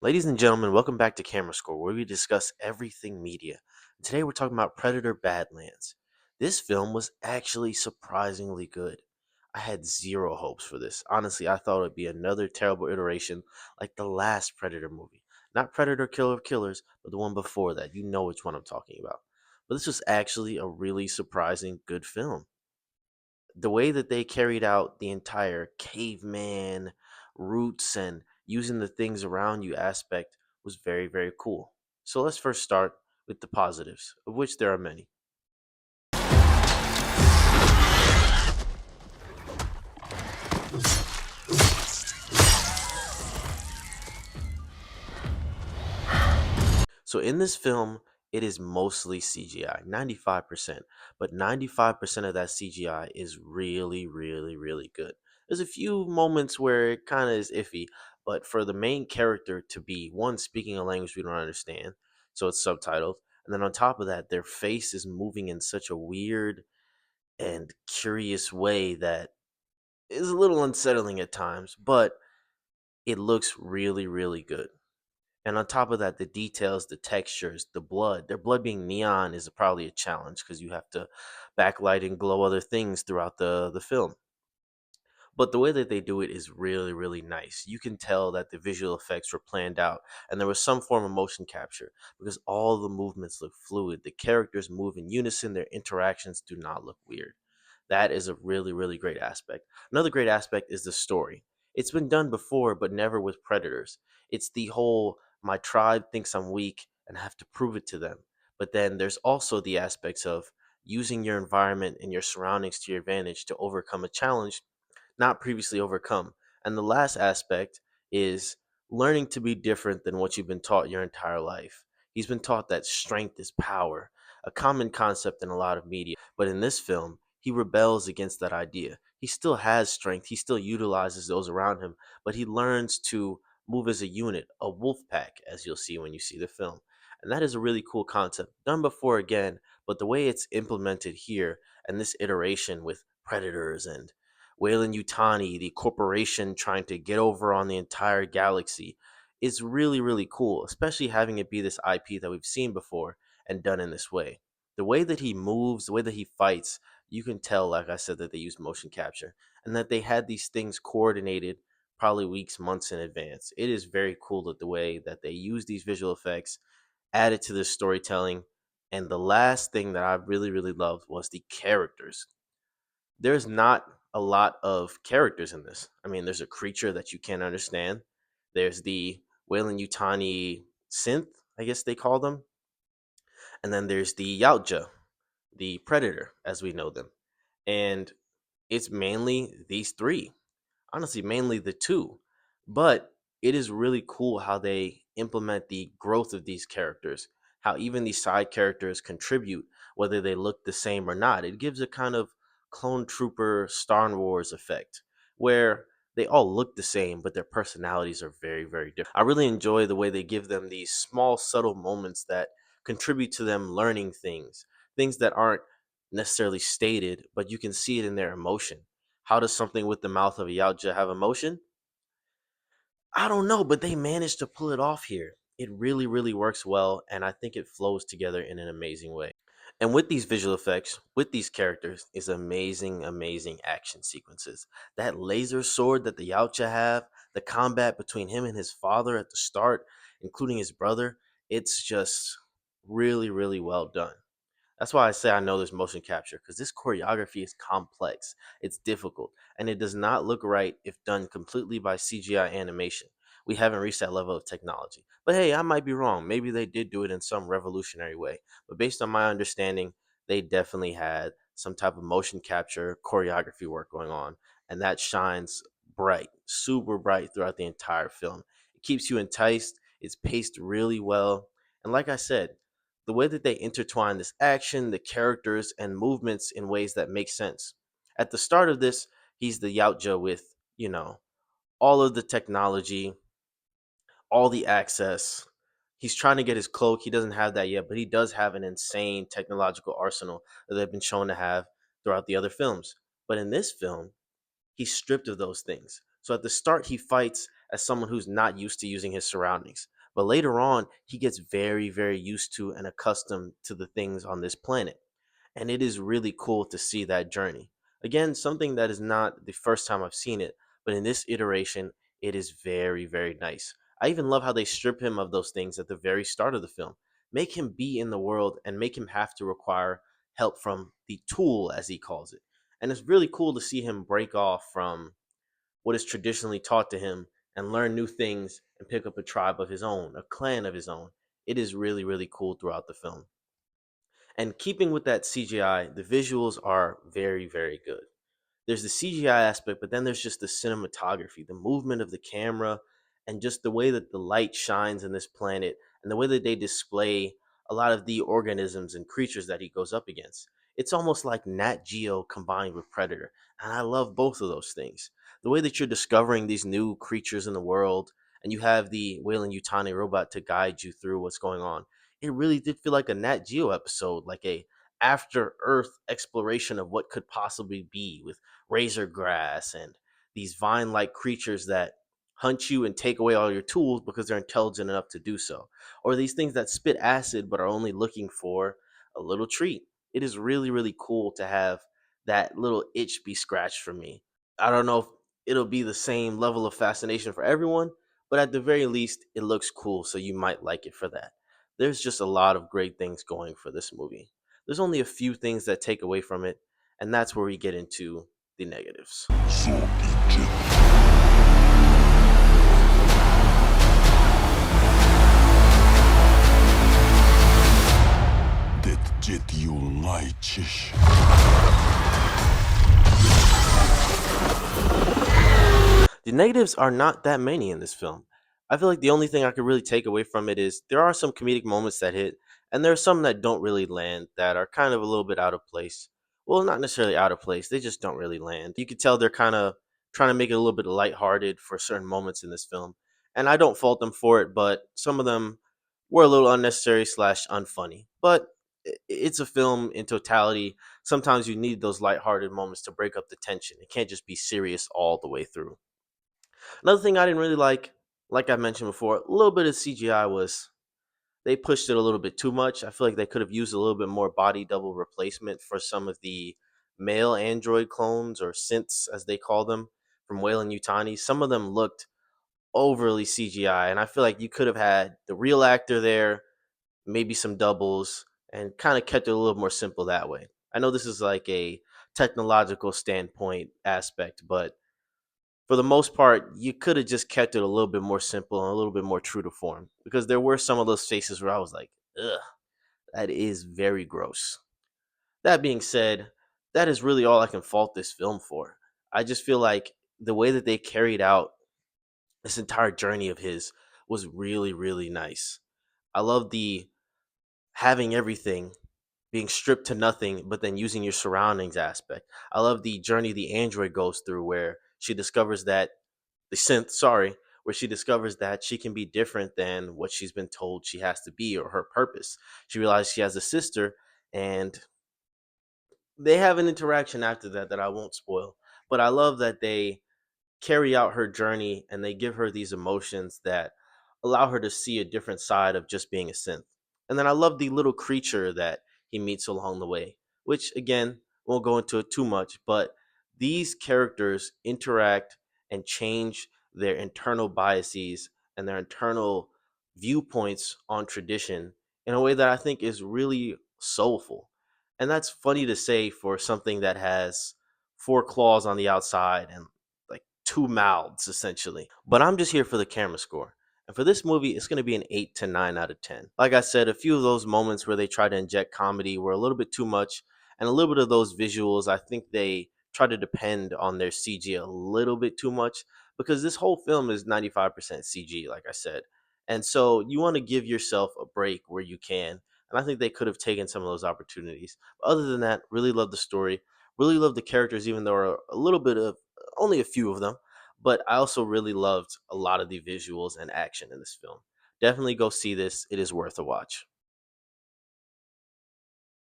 Ladies and gentlemen, welcome back to Camerascore, where we discuss everything media. Today we're talking about Predator Badlands. This film was actually surprisingly good. I had zero hopes for this. Honestly, I thought it would be another terrible iteration like the last Predator movie. Not Predator Killer of Killers, but the one before that. You know which one I'm talking about. But this was actually a really surprising good film. The way that they carried out the entire caveman roots and using the things around you aspect was very, very cool. So let's first start with the positives, of which there are many. So in this film, it is mostly CGI, 95%, but 95% of that CGI is really, really, really good. There's a few moments where it kind of is iffy, but for the main character to be one speaking a language we don't understand, so it's subtitled, and then on top of that, their face is moving in such a weird and curious way that is a little unsettling at times, but it looks really, really good. And on top of that, the details, the textures, the blood, their blood being neon is probably a challenge because you have to backlight and glow other things throughout the film. But the way that they do it is really, really nice. You can tell that the visual effects were planned out and there was some form of motion capture because all the movements look fluid. The characters move in unison, their interactions do not look weird. That is a really, really great aspect. Another great aspect is the story. It's been done before, but never with predators. It's the whole my tribe thinks I'm weak and I have to prove it to them. But then there's also the aspects of using your environment and your surroundings to your advantage to overcome a challenge not previously overcome. And the last aspect is learning to be different than what you've been taught your entire life. He's been taught that strength is power, a common concept in a lot of media. But in this film, he rebels against that idea. He still has strength, he still utilizes those around him, but he learns to move as a unit, a wolf pack, as you'll see when you see the film. And that is a really cool concept, done before again, but the way it's implemented here and this iteration with predators and Wayland Yutani, the corporation trying to get over on the entire galaxy, is really, really cool, especially having it be this IP that we've seen before and done in this way. The way that he moves, the way that he fights, you can tell, like I said, that they use motion capture and that they had these things coordinated probably weeks, months in advance. It is very cool that the way that they use these visual effects, added to the storytelling. And the last thing that I really, really loved was the characters. There's not a lot of characters in this. I mean, there's a creature that you can't understand. There's the Wayland Yutani synth, I guess they call them. And then there's the Yautja, the predator, as we know them. And it's mainly these three. Honestly, mainly the two. But it is really cool how they implement the growth of these characters, how even these side characters contribute, whether they look the same or not. It gives a kind of clone trooper Star Wars effect where they all look the same, but their personalities are very, very different. I really enjoy the way they give them these small, subtle moments that contribute to them learning things, things that aren't necessarily stated, but you can see it in their emotion. How does something with the mouth of a Yautja have emotion? I don't know, but they managed to pull it off here. It really, really works well, and I think it flows together in an amazing way. And with these visual effects, with these characters, is amazing, amazing action sequences. That laser sword that the Yautja have, the combat between him and his father at the start, including his brother, it's just really, really well done. That's why I say I know there's motion capture because this choreography is complex, it's difficult, and it does not look right if done completely by CGI animation. We haven't reached that level of technology. But hey, I might be wrong. Maybe they did do it in some revolutionary way. But based on my understanding, they definitely had some type of motion capture choreography work going on, and that shines bright, super bright throughout the entire film. It keeps you enticed, it's paced really well, and like I said, the way that they intertwine this action, the characters, and movements in ways that make sense. At the start of this, he's the Yautja with, all of the technology, all the access. He's trying to get his cloak. He doesn't have that yet, but he does have an insane technological arsenal that they've been shown to have throughout the other films. But in this film, he's stripped of those things. So at the start, he fights as someone who's not used to using his surroundings. But later on, he gets very, very used to and accustomed to the things on this planet. And it is really cool to see that journey. Again, something that is not the first time I've seen it, but in this iteration, it is very, very nice. I even love how they strip him of those things at the very start of the film, make him be in the world and make him have to require help from the tool, as he calls it. And it's really cool to see him break off from what is traditionally taught to him and learn new things and pick up a tribe of his own, a clan of his own. It is really, really cool throughout the film. And keeping with that CGI, the visuals are very, very good. There's the CGI aspect, but then there's just the cinematography, the movement of the camera, and just the way that the light shines in this planet, and the way that they display a lot of the organisms and creatures that he goes up against. It's almost like Nat Geo combined with Predator, and I love both of those things. The way that you're discovering these new creatures in the world, and you have the Wayland Yutani robot to guide you through what's going on. It really did feel like a Nat Geo episode, like a after Earth exploration of what could possibly be with razor grass and these vine like creatures that hunt you and take away all your tools because they're intelligent enough to do so. Or these things that spit acid but are only looking for a little treat. It is really, really cool to have that little itch be scratched for me. I don't know if it'll be the same level of fascination for everyone, but at the very least, it looks cool, so you might like it for that. There's just a lot of great things going for this movie. There's only a few things that take away from it, and that's where we get into the negatives. Så idiot. Det Jedi-Light-ish. The negatives are not that many in this film. I feel like the only thing I could really take away from it is there are some comedic moments that hit, and there are some that don't really land that are kind of a little bit out of place. Well, not necessarily out of place, they just don't really land. You could tell they're kind of trying to make it a little bit lighthearted for certain moments in this film, and I don't fault them for it, but some of them were a little unnecessary slash unfunny. But it's a film in totality. Sometimes you need those lighthearted moments to break up the tension. It can't just be serious all the way through. Another thing I didn't really like I mentioned before, a little bit of CGI was they pushed it a little bit too much. I feel like they could have used a little bit more body double replacement for some of the male android clones or synths, as they call them, from Wayland Yutani. Some of them looked overly CGI, and I feel like you could have had the real actor there, maybe some doubles, and kind of kept it a little more simple that way. I know this is like a technological standpoint aspect, but for the most part, you could have just kept it a little bit more simple and a little bit more true to form because there were some of those faces where I was like, ugh, that is very gross. That being said, that is really all I can fault this film for. I just feel like the way that they carried out this entire journey of his was really, really nice. I love the having everything being stripped to nothing, but then using your surroundings aspect. I love the journey the android goes through where she discovers that the synth, sorry, where she discovers that she can be different than what she's been told she has to be or her purpose. She realizes she has a sister, and they have an interaction after that that I won't spoil. But I love that they carry out her journey and they give her these emotions that allow her to see a different side of just being a synth. And then I love the little creature that he meets along the way, which again, won't go into it too much, but these characters interact and change their internal biases and their internal viewpoints on tradition in a way that I think is really soulful. And that's funny to say for something that has four claws on the outside and like two mouths essentially. But I'm just here for the camera score. And for this movie, it's going to be an 8 to 9 out of 10. Like I said, a few of those moments where they try to inject comedy were a little bit too much. And a little bit of those visuals, I think they try to depend on their CG a little bit too much because this whole film is 95% CG, like I said. And so you want to give yourself a break where you can. And I think they could have taken some of those opportunities. But other than that, really love the story. Really love the characters, even though there are a little bit of only a few of them. But I also really loved a lot of the visuals and action in this film. Definitely go see this. It is worth a watch.